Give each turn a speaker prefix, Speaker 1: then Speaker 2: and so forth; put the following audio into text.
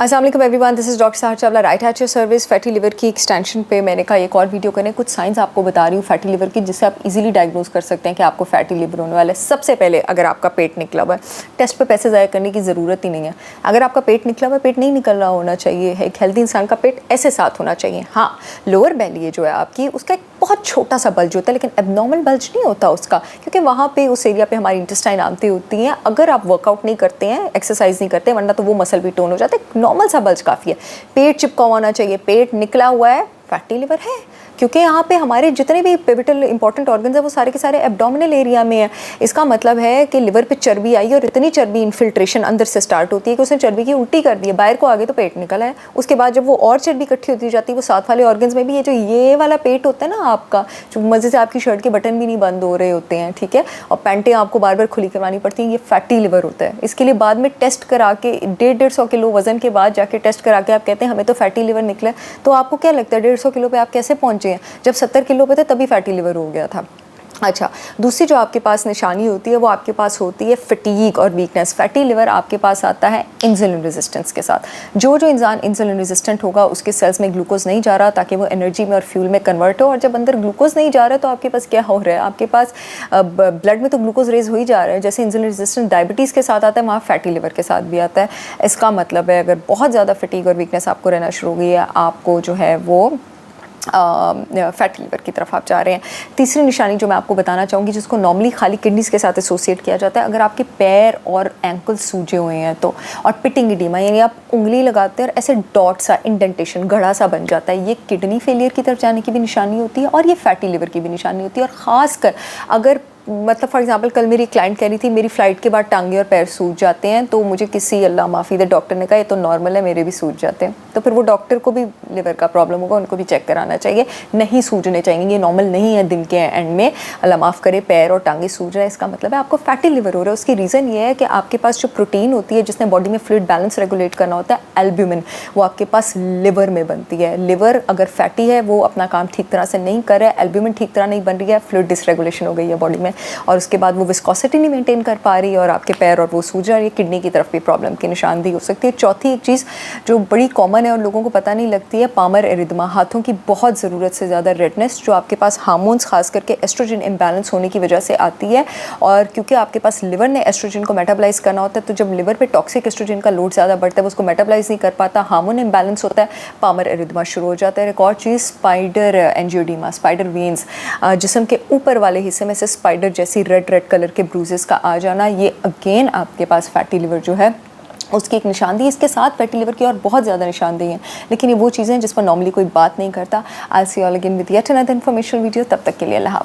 Speaker 1: अस्सलाम वालेकुम everyone, this is doctor Sahar Chawla, right at your service. Fatty liver की extension पे मैंने कहा एक और वीडियो करें। कुछ साइंस आपको बता रही हूँ फैटी लिवर की, जिससे आप इजीली डायग्नोज कर सकते हैं कि आपको फैटी लिवर होने वाला है। सबसे पहले अगर आपका पेट निकला हुआ है, टेस्ट पे पैसे ज़ाया करने की ज़रूरत ही नहीं है। अगर आपका पेट निकला हुआ है, पेट नहीं निकल रहा होना चाहिए। एक हेल्दी इंसान का पेट ऐसे साथ होना चाहिए। हाँ, लोअर बेली जो है आपकी, उसका एक बहुत छोटा सा बल्ज होता है, लेकिन एबनॉर्मल बल्ज नहीं होता उसका, क्योंकि वहाँ पे उस एरिया पे हमारी इंटेस्टाइन आंतें होती हैं। अगर आप वर्कआउट नहीं करते हैं, एक्सरसाइज नहीं करते, वरना तो वो मसल भी टोन हो जाते हैं। नॉर्मल सा बल्ज काफ़ी है। पेट चिपका होना चाहिए। पेट निकला हुआ है, फैटी लिवर है, क्योंकि यहाँ पे हमारे जितने भी पिवटल इंपॉर्टेंट ऑर्गन्स हैं वो सारे के सारे एब्डोमिनल एरिया में है। इसका मतलब है कि लिवर पे चर्बी आई और इतनी चर्बी इन्फिल्ट्रेशन अंदर से स्टार्ट होती है कि उसने चर्बी की उल्टी कर दी है, बाहर को आगे तो पेट निकला है। उसके बाद जब वो और चर्बी इकट्ठी होती जाती है, वो साथ वाले ऑर्गन्स में भी, ये जो ये वाला पेट होता है ना आपका, जो मज़े से आपकी शर्ट के बटन भी नहीं बंद हो रहे होते हैं, ठीक है, और पैंटें आपको बार बार खुली करवानी पड़ती हैं, ये फैटी लिवर होता है। इसके लिए बाद में टेस्ट करा के 150 किलो वजन के बाद जाके टेस्ट करा के आप कहते हैं हमें तो फैटी लिवर निकला है। तो आपको क्या लगता है 150 किलो पे आप कैसे पहुँचे हैं? जब 70 किलो पे थे तभी फैटी लिवर हो गया था। अच्छा, दूसरी जो आपके पास निशानी होती है वो आपके पास होती है फटीग और वीकनेस। फैटी लिवर आपके पास आता है इंसुलिन रेजिस्टेंस के साथ। जो इंसान इंसुलिन रेजिस्टेंट होगा उसके सेल्स में ग्लूकोज नहीं जा रहा ताकि वो एनर्जी में और फ्यूल में कन्वर्ट हो, और जब अंदर ग्लूकोज नहीं जा रहा तो आपके पास क्या हो रहा है? आपके पास ब्लड में तो ग्लूकोज रेज हो ही जा रहा है। जैसे इंसुलिन रेजिस्टेंस डायबिटीज़ के साथ आता है, वहाँ फैटी लिवर के साथ भी आता है। इसका मतलब है अगर बहुत ज़्यादा फटीग और वीकनेस आपको रहना शुरू हो गई है, आपको जो है वो फैटी लिवर की तरफ आप जा रहे हैं। तीसरी निशानी जो मैं आपको बताना चाहूँगी, जिसको नॉर्मली खाली किडनीज के साथ एसोसिएट किया जाता है, अगर आपके पैर और एंकल सूजे हुए हैं तो, और पिटिंग इडीमा, यानी आप उंगली लगाते हैं और ऐसे डॉट सा इंडेंटेशन गड़ा सा बन जाता है, ये किडनी फेलियर की तरफ जाने की भी निशानी होती है और ये फैटी लिवर की भी निशानी होती है। और ख़ासकर अगर मतलब फॉर एग्जांपल कल मेरी क्लाइंट कह रही थी मेरी फ़्लाइट के बाद टांगे और पैर सूज जाते हैं, तो मुझे किसी अल्लाह माफ़ी दे डॉक्टर ने कहा ये तो नॉर्मल है, मेरे भी सूज जाते हैं। तो फिर वो डॉक्टर को भी लिवर का प्रॉब्लम होगा, उनको भी चेक कराना चाहिए। नहीं सूजने चाहिए, ये नॉर्मल नहीं है। दिन के एंड में अल्लाह माफ़ करे पैर और टांगे सूज रहा है, इसका मतलब है आपको फैटी लिवर हो रहा है। उसकी रीज़न ये है कि आपके पास जो प्रोटीन होती है जिसने बॉडी में फ्लूइड बैलेंस रेगुलेट करना होता है, एल्ब्यूमिन, वो आपके पास लिवर में बनती है। लिवर अगर फैटी है, वो अपना काम ठीक तरह से नहीं कर रहा है, एल्ब्यूमिन ठीक तरह नहीं बन रही है, फ्लूइड डिसरेगुलेशन हो गई है बॉडी में, और उसके बाद वो विस्कोसिटी नहीं मेंटेन कर पा रही है और आपके पैर और वो सूज रहा है। किडनी की तरफ भी प्रॉब्लम की निशानदेही हो सकती है। चौथी एक चीज़ जो बड़ी कॉमन है और लोगों को पता नहीं लगती है, पामर एरिदमा, हाथों की बहुत ज़रूरत से ज़्यादा रेडनेस, जो आपके पास हार्मोन्स खास करके एस्ट्रोजन इम्बैलेंस होने की वजह से आती है। और क्योंकि आपके पास लिवर ने एस्ट्रोजन को मेटाबलाइज करना होता है, तो जब लिवर पे टॉक्सिक एस्ट्रोजन का लोड ज़्यादा बढ़ता है, वो उसको मेटाबलाइज नहीं कर पाता, हार्मोन इम्बैलेंस होता है, पामर एरिदमा शुरू हो जाता है। एक और चीज़ स्पाइडर एंजियोडीमा, स्पाइडर वेन्स, जिस्म के ऊपर वाले हिस्से में से स्पाइडर जैसी रेड कलर के ब्रूजेस का आ जाना, ये अगेन आपके पास फैटी लिवर जो है उसकी एक निशानदेही। इसके साथ फैटी लिवर की और बहुत ज़्यादा निशानदेही हैं, लेकिन ये वो चीज़ें हैं जिस पर नॉर्मली कोई बात नहीं करता। I see you all again with yet another informational video. तब तक के लिए अल्लाह हाफ़िज़।